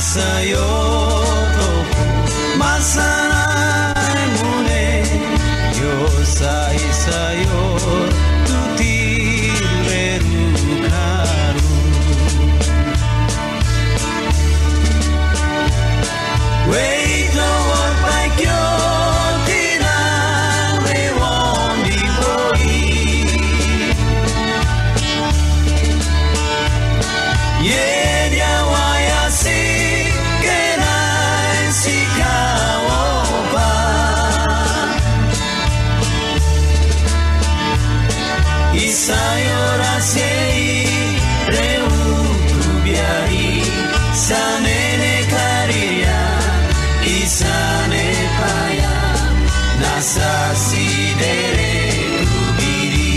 isayo masana mune yo isayo tutileru karu wait over by kyo tinan we won't be boy yeah dia waya si kenai si kawoba isayo rasei reu kubiari sanene kariya isane paya nasa sidere kubiri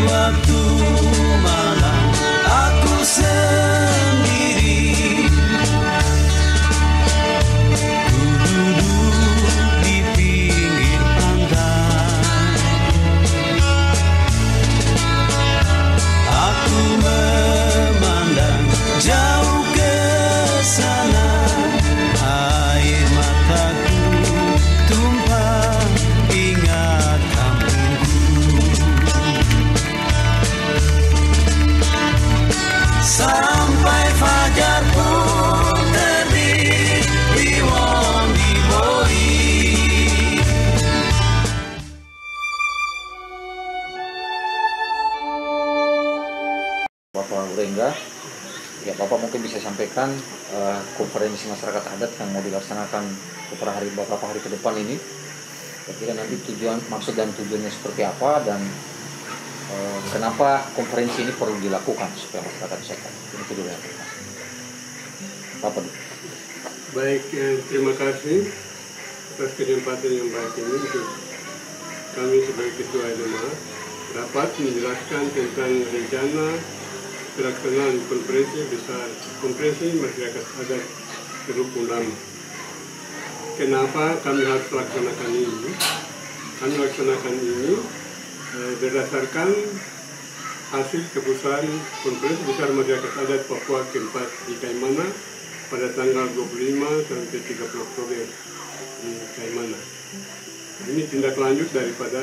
waktu malam aku sendiri ku duduk di pinggir pantai aku memandang jauh ke sana air mataku tumpah ingat kampungku sampai fajar pun terbit di Wondi Boy. Bapak Urengga, ya Bapak mungkin bisa sampaikan konferensi masyarakat adat yang mau dilaksanakan beberapa hari ke depan ini. Kira-kira nanti maksud dan tujuannya seperti apa dan kenapa konferensi ini perlu dilakukan supaya masyarakat sehat. Itu dulu ya. Bapak. Baik, terima kasih atas kesempatan yang baik ini untuk kami sebagai Ketua LMA dapat menjelaskan tentang rencana pelaksanaan konferensi besar konferensi masyarakat adat Teluk Undama. Kenapa kami harus laksanakan ini? Kami laksanakan ini berdasarkan hasil keputusan konferensi besar masyarakat adat Papua keempat di Kaimana pada tanggal 25 sampai 30 Oktober di Kaimana. Ini tindak lanjut daripada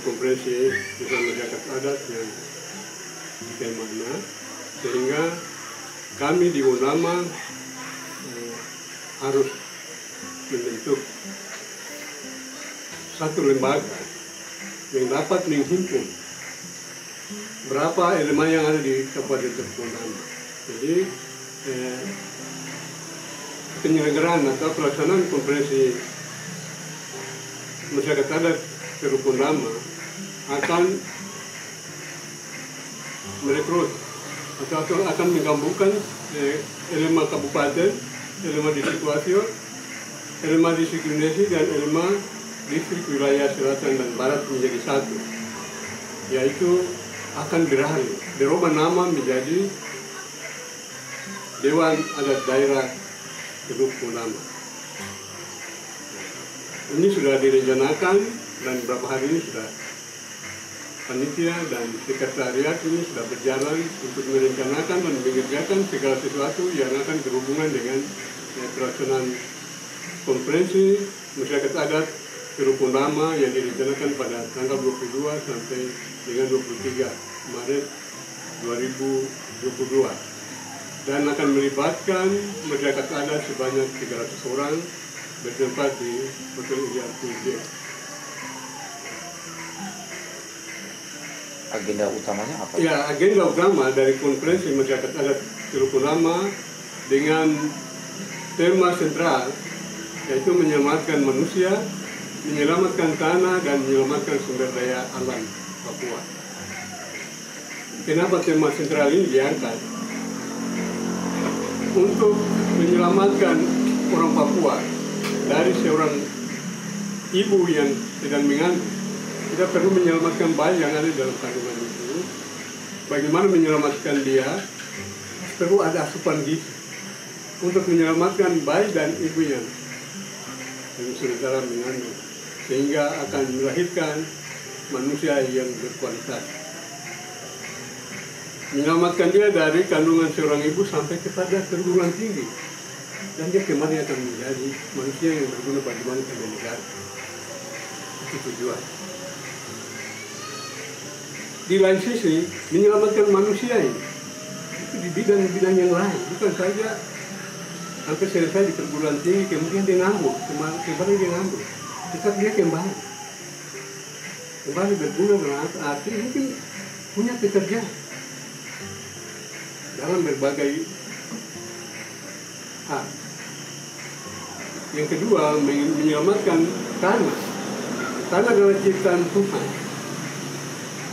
konferensi besar masyarakat adat yang di Kaimana, sehingga kami di Undama harus membentuk satu lembaga yang dapat menghimpun berapa elemen yang ada di Kabupaten Teluk Undama. Jadi penyelenggaraan atau pelaksanaan konferensi masyarakat adat Teluk Undama akan merekrut atau akan menggabungkan elemen kabupaten, elemen distrik Wasio, elemen distrik Indonesia dan elemen distrik wilayah selatan dan barat menjadi satu, yaitu akan berubah nama menjadi Dewan Adat Daerah Teluk Undama. Ini sudah direncanakan dan beberapa hari ini sudah panitia dan sekretariat ini sudah berjalan untuk merencanakan dan mengerjakan segala sesuatu yang akan berhubungan dengan pelaksanaan konferensi masyarakat adat Teluk Undama yang direncanakan pada tanggal 22 sampai dengan 23 Maret 2022 dan akan melibatkan masyarakat adat sebanyak 300 orang bertempat di Hotel IRTJ. Agenda utamanya apa? Ya, agenda utama dari konferensi masyarakat adat Teluk Undama dengan tema sentral yaitu menyelamatkan manusia, menyelamatkan tanah dan menyelamatkan sumber daya alam Papua. Kenapa tema sentral ini diangkat? Untuk menyelamatkan orang Papua dari seorang ibu yang sedang mengandung. Kita perlu menyelamatkan bayi yang ada dalam kandungan itu. Bagaimana menyelamatkan dia? Perlu ada asupan gizi untuk menyelamatkan bayi dan ibu yang sementara mengandung, sehingga akan melahirkan manusia yang berkualitas. Menyelamatkan dia dari kandungan seorang ibu sampai kepada perguruan tinggi, dan dia kembali akan menjadi manusia yang berguna bagi bangsa dan negara. Itu tujuan. Di lain sisi, menyelamatkan manusia ini itu di bidang-bidang yang lain, bukan saja sampai selesai di perguruan tinggi, kemudian dia nganggur, kembali dia nganggur. Tetap dia kembali berguna dalam arti mungkin punya pekerjaan dalam berbagai hal. Yang kedua, menyelamatkan tanah. Tanah adalah ciptaan Tuhan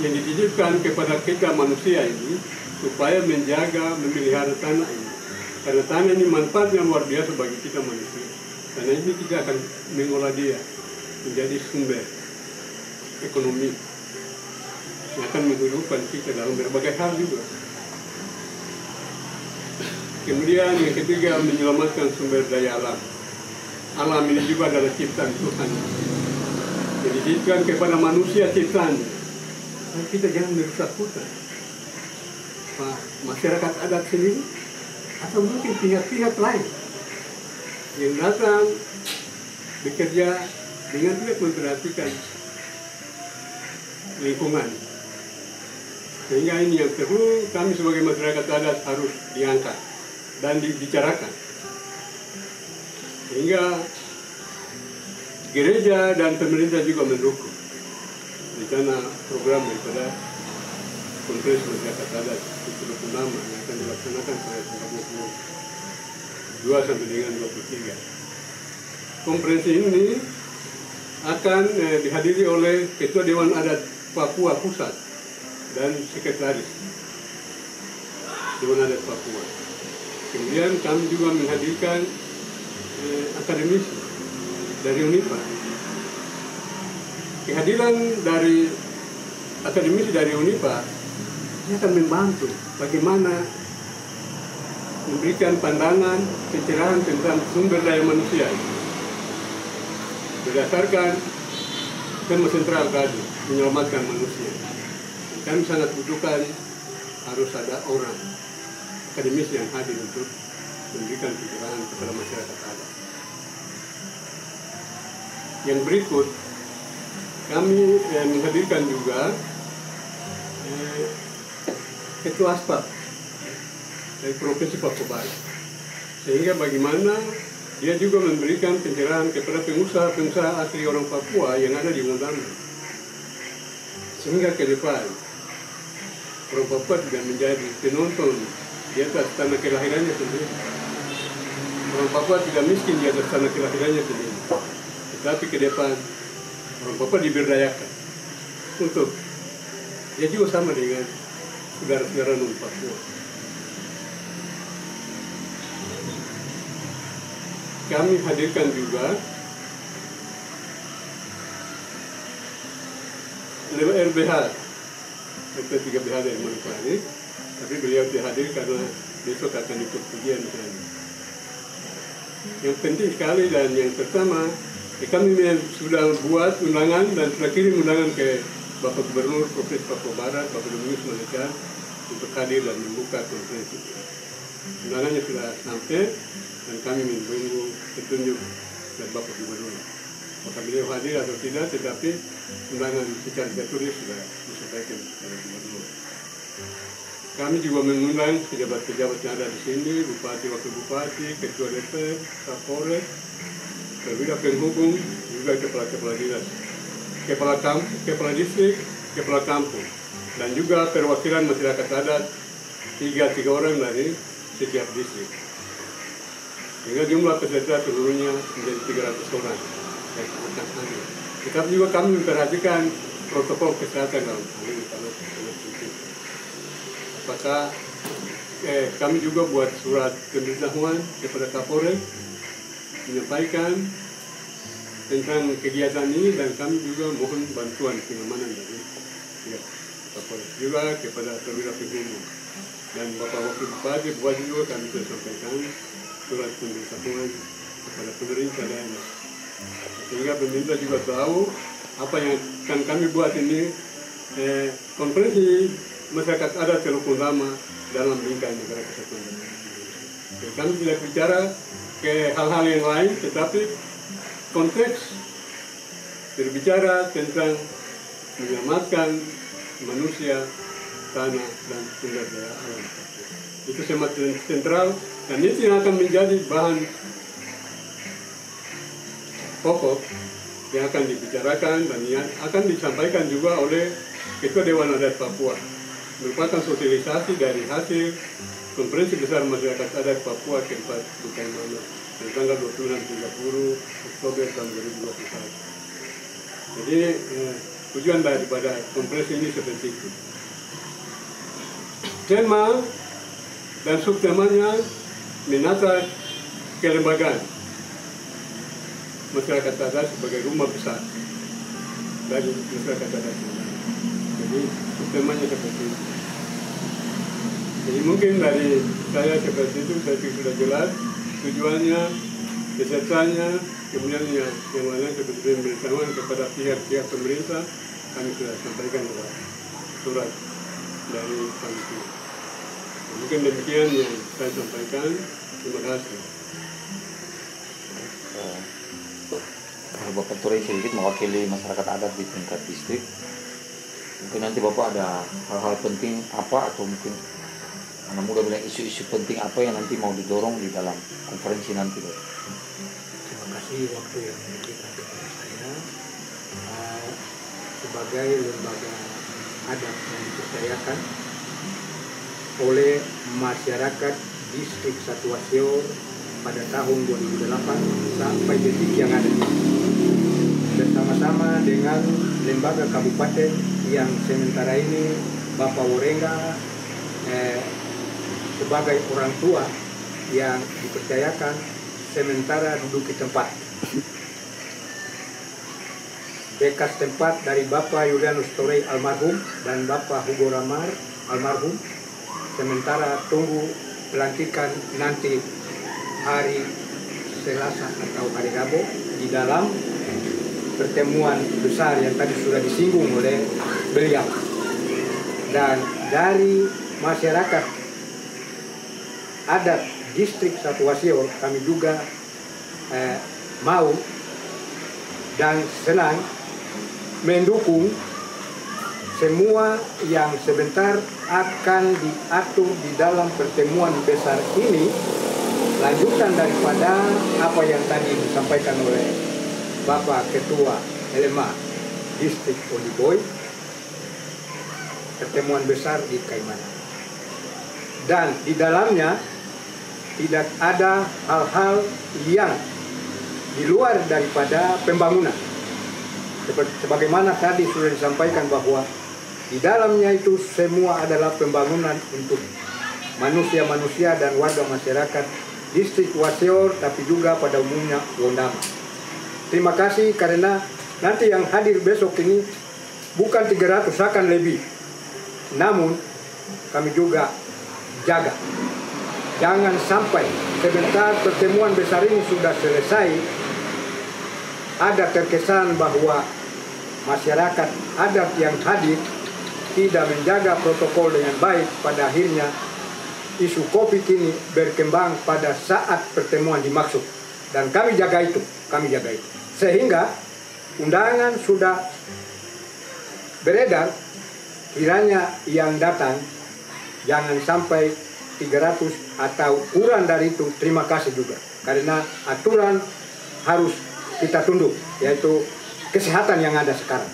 yang dititipkan kepada kita manusia ini supaya menjaga, memelihara tanah ini. Karena tanah ini manfaatnya luar biasa bagi kita manusia. Karena ini kita akan mengolah dia menjadi sumber ekonomi yang akan menghidupkan kita dalam berbagai hal juga. Kemudian yang ketiga, menyelamatkan sumber daya alam. Alam ini juga adalah ciptaan Tuhan. Jadi dititipkan kepada manusia ciptaan. Dan kita jangan merusak hutan. Masyarakat adat sendiri atau mungkin pihak-pihak lain yang datang bekerja dengan tidak memperhatikan lingkungan. Sehingga ini yang perlu kami sebagai masyarakat adat harus diangkat dan dibicarakan. Sehingga gereja dan pemerintah juga mendukung rencana program daripada Konferensi Masyarakat Adat 76 yang akan dilaksanakan pada tanggal 22 sampai dengan 23. Konferensi ini akan dihadiri oleh Ketua Dewan Adat Papua Pusat dan Sekretaris Dewan Adat Papua. Kemudian kami juga menghadirkan akademisi dari UNIPA. Kehadiran dari akademisi dari UNIPA dia akan membantu bagaimana memberikan pandangan pencerahan tentang sumber daya manusia berdasarkan tema sentral tadi, menyelamatkan manusia. Kami sangat butuhkan harus ada orang akademis yang hadir untuk memberikan pencerahan kepada masyarakat adat. Yang berikut, kami menghadirkan juga Ketua Aspap dari Provinsi Papua Barat, sehingga bagaimana dia juga memberikan pencerahan kepada pengusaha-pengusaha asli orang Papua yang ada di Mondama, sehingga ke depan orang Papua tidak menjadi penonton di atas tanah kelahirannya sendiri. Orang Papua tidak miskin di atas tanah kelahirannya sendiri, tetapi ke depan orang Papua diberdayakan untuk dia juga sama dengan saudara-saudara non-Papua. Kami hadirkan juga LBH, LP3BH dari Manokwari, tapi beliau tidak hadir karena besok akan ikut ujian di sana. Yang penting sekali dan yang pertama, kami sudah buat undangan dan sudah kirim undangan ke Bapak Gubernur Provinsi Papua Barat, Bapak Domingus Maneka, untuk hadir dan membuka konferensi. Undangannya sudah sampai dan kami menunggu petunjuk dari Bapak Gubernur. Apakah beliau hadir atau tidak, tetapi undangan secara tertulis sudah disampaikan kepada Gubernur. Kami juga mengundang pejabat-pejabat yang ada di sini, Bupati, Wakil Bupati, Ketua DPR, Kapolres, Perwira Penghubung, juga kepala-kepala dinas, kepala distrik, kepala kampung, dan juga perwakilan masyarakat adat, tiga orang dari setiap distrik. Sehingga jumlah peserta seluruhnya menjadi 300 orang. Tetapi juga kami memperhatikan protokol kesehatan dalam hal ini kalau apakah kami juga buat surat pemberitahuan kepada Kapolres menyampaikan tentang kegiatan ini, dan kami juga mohon bantuan pengamanan dari Kapolres juga kepada perwira penghubung dan Bapak Wakil Bupati juga kami sudah sampaikan surat pemberitahuan kepada pemerintah daerah, sehingga pemerintah juga tahu apa yang akan kami buat ini. Konferensi masyarakat adat Teluk Lama dalam bingkai negara kesatuan. Kami tidak bicara ke hal-hal yang lain, tetapi konteks berbicara tentang menyelamatkan manusia, tanah, dan sumber daya alam. Itu sangat sentral, dan itu yang akan menjadi bahan pokok yang akan dibicarakan dan yang akan disampaikan juga oleh Ketua Dewan Adat Papua. Merupakan sosialisasi dari hasil Konferensi Besar Masyarakat Adat Papua ke-4 di Kaimana pada tanggal 26-30 Oktober tahun 2021. Jadi tujuan daripada konferensi ini seperti itu. Tema dan subtemanya menata kelembagaan masyarakat adat sebagai rumah besar dari masyarakat adat. Jadi subtemanya seperti itu. Jadi mungkin dari saya seperti itu, saya sudah jelas tujuannya, pesertanya, kemudian yang lainnya seperti pemberitahuan kepada pihak-pihak pemerintah, kami sudah sampaikan lewat surat dari panitia. Mungkin demikian yang saya sampaikan. Terima kasih. Bapak Ture sedikit mewakili masyarakat adat di tingkat distrik. Mungkin nanti Bapak ada hal-hal penting apa, atau mungkin anak muda bilang isu-isu penting apa yang nanti mau didorong di dalam konferensi nanti, Pak. Terima kasih waktu yang diberikan kepada saya. Sebagai lembaga adat yang dipercayakan oleh masyarakat distrik Satuasior pada tahun 2008 sampai detik yang ada, bersama-sama dengan lembaga kabupaten yang sementara ini Bapak Worenga sebagai orang tua yang dipercayakan sementara duduk di tempat. Bekas tempat dari Bapak Julianus Torey almarhum dan Bapak Hugo Ramar almarhum, sementara tunggu pelantikan nanti hari Selasa atau hari Rabu di dalam pertemuan besar yang tadi sudah disinggung oleh beliau. Dan dari masyarakat adat distrik Satuasior kami juga mau dan senang mendukung semua yang sebentar akan diatur di dalam pertemuan besar ini, lanjutan daripada apa yang tadi disampaikan oleh Bapak Ketua LMA Distrik Odiboy, pertemuan besar di Kaimana. Dan di dalamnya tidak ada hal-hal yang di luar daripada pembangunan. Sebagaimana tadi sudah disampaikan bahwa di dalamnya itu semua adalah pembangunan untuk manusia-manusia dan warga masyarakat distrik Wasior, tapi juga pada umumnya Wondama. Terima kasih karena nanti yang hadir besok ini bukan 300, akan lebih. Namun kami juga jaga, jangan sampai sebentar pertemuan besar ini sudah selesai ada terkesan bahwa masyarakat adat yang hadir tidak menjaga protokol dengan baik, pada akhirnya isu COVID ini berkembang pada saat pertemuan dimaksud. Dan kami jaga itu, sehingga undangan sudah beredar, kiranya yang datang jangan sampai 300 atau kurang dari itu. Terima kasih juga, karena aturan harus kita tunduk, yaitu kesehatan yang ada sekarang.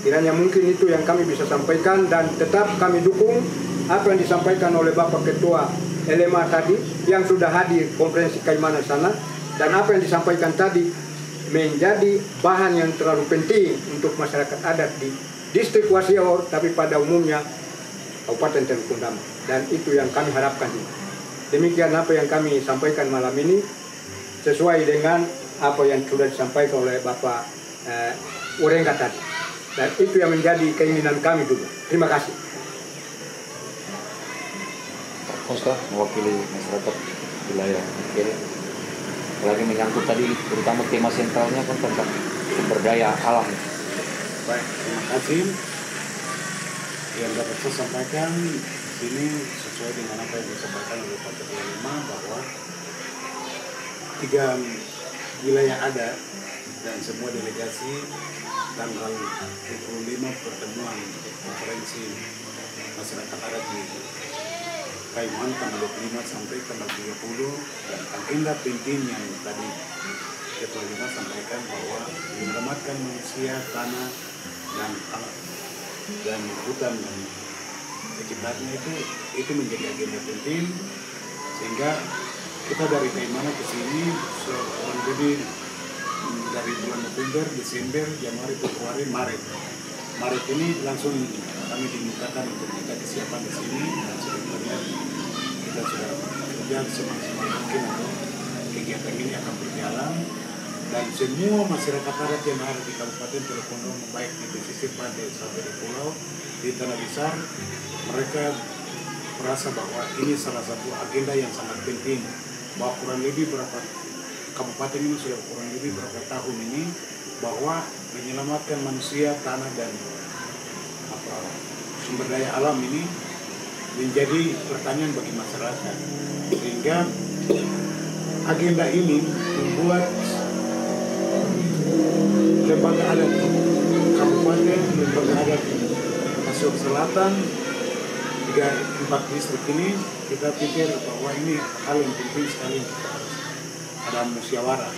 Kiranya mungkin itu yang kami bisa sampaikan, dan tetap kami dukung apa yang disampaikan oleh Bapak Ketua LMA tadi yang sudah hadir konferensi Kaimana sana, dan apa yang disampaikan tadi menjadi bahan yang terlalu penting untuk masyarakat adat di distrik Wasior, tapi pada umumnya Kabupaten Teluk Tondama. Dan itu yang kami harapkan. Demikian apa yang kami sampaikan malam ini, sesuai dengan apa yang sudah disampaikan oleh Bapak Urenga tadi. Dan itu yang menjadi keinginan kami juga. Terima kasih. Kosta mewakili masyarakat wilayah Kiri. Lagi menyangkut tadi, terutama tema sentralnya kan tentang sumber daya alam. Baik, terima kasih. Yang dapat saya sampaikan sini sesuai dengan apa yang disampaikan oleh Pak Ketua 5 bahwa 3 wilayah adat dan semua delegasi tanggal 25 pertemuan konferensi masyarakat adat di Kaiman tanggal 25 sampai tanggal 30, dan agenda penting yang tadi Ketua 5 sampaikan bahwa menyelamatkan manusia, tanah, dan alam dan hutan dan sekitarnya itu menjadi agenda penting, sehingga kita dari Kaimana ke sini kurang lebih dari bulan November, Desember, Januari, Februari, Maret ini langsung kami dimintakan untuk kita kesiapan di sini, dan sebenarnya kita sudah kerja semaksimal mungkin untuk kegiatan ini akan berjalan, dan semua masyarakat adat yang ada di Kabupaten Teluk Tondama, baik di pesisir pantai sampai di pulau di tanah besar, mereka merasa bahwa ini salah satu agenda yang sangat penting, bahwa kurang lebih berapa kabupaten ini sudah kurang lebih berapa tahun ini bahwa menyelamatkan manusia, tanah, dan sumber daya alam ini menjadi pertanyaan bagi masyarakat, sehingga agenda ini membuat lembaga adat kabupaten, lembaga adat Wasior Selatan, 3-4 distrik ini kita pikir bahwa ini hal yang penting sekali, kita harus ada musyawarah.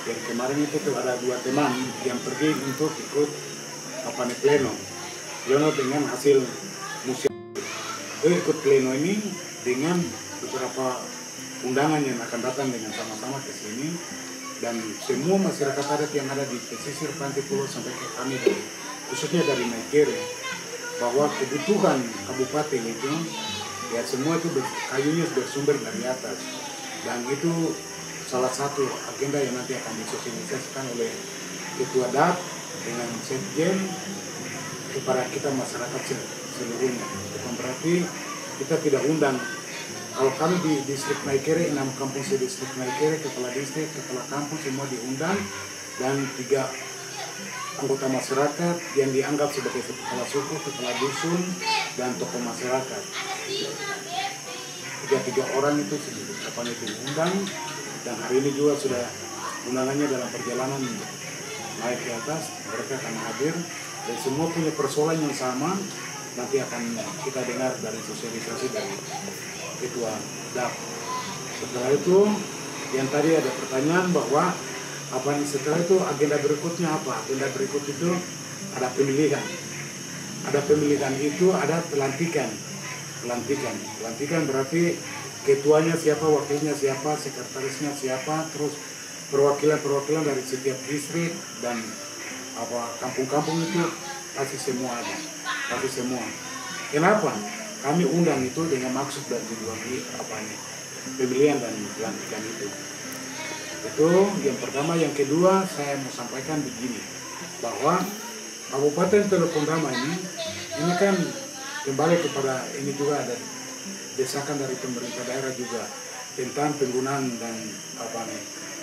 Yang kemarin itu ada 2 teman yang pergi untuk ikut pleno dengan hasil musyawarah. Ikut pleno ini dengan beberapa undangan yang akan datang dengan sama-sama ke sini, dan semua masyarakat adat yang ada di pesisir pantai pulau sampai ke kami, khususnya dari Maikere, bahwa kebutuhan kabupaten itu ya semua itu kayunya bersumber dari atas, dan itu salah satu agenda yang nanti akan disosialisasikan oleh Ketua DAP dengan Sekjen kepada kita masyarakat seluruhnya. Bukan berarti kita tidak undang. Kalau kami di distrik Maikere, 6 kampung di distrik Maikere, kepala distrik, kepala kampung semua diundang, dan 3 anggota masyarakat yang dianggap sebagai kepala suku, kepala dusun, dan tokoh masyarakat. 3 orang itu kapan itu diundang, dan hari ini juga sudah undangannya dalam perjalanan naik ke atas, mereka akan hadir, dan semua punya persoalan yang sama. Nanti akan kita dengar dari sosialisasi dari Ketua DAP. Setelah itu, yang tadi ada pertanyaan bahwa apa yang setelah itu agenda berikutnya apa? Agenda berikut itu ada pemilihan. Ada pemilihan itu ada pelantikan. Pelantikan berarti ketuanya siapa, wakilnya siapa, sekretarisnya siapa, terus perwakilan dari setiap distrik dan kampung-kampung itu pasti semua ada. Pasti semua. Kenapa? Kami undang itu dengan maksud dan tujuan pemilihan dan pelantikan itu. Itu yang pertama. Yang kedua, saya mau sampaikan begini, bahwa Kabupaten Teluk Tondama ini kan kembali kepada ini juga ada desakan dari pemerintah daerah juga tentang penggunaan dan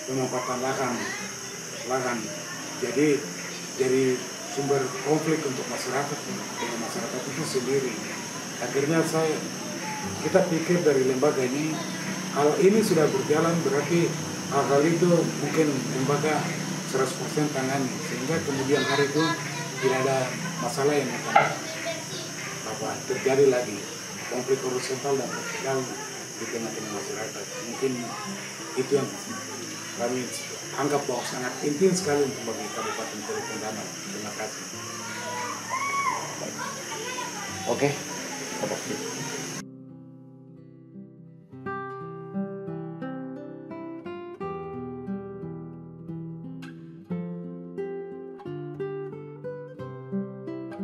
pemanfaatan lahan. Jadi sumber konflik untuk masyarakat dengan masyarakat itu sendiri. Akhirnya kita pikir dari lembaga ini, kalau ini sudah berjalan berarti hal-hal itu mungkin lembaga 100% tangani, sehingga kemudian hari itu tidak ada masalah yang akan terjadi lagi, konflik horizontal dan vertikal di tengah-tengah masyarakat. Mungkin itu yang kami anggap bahwa sangat penting sekali untuk bagi Kabupaten Teluk Tondama. Terima kasih. Oke.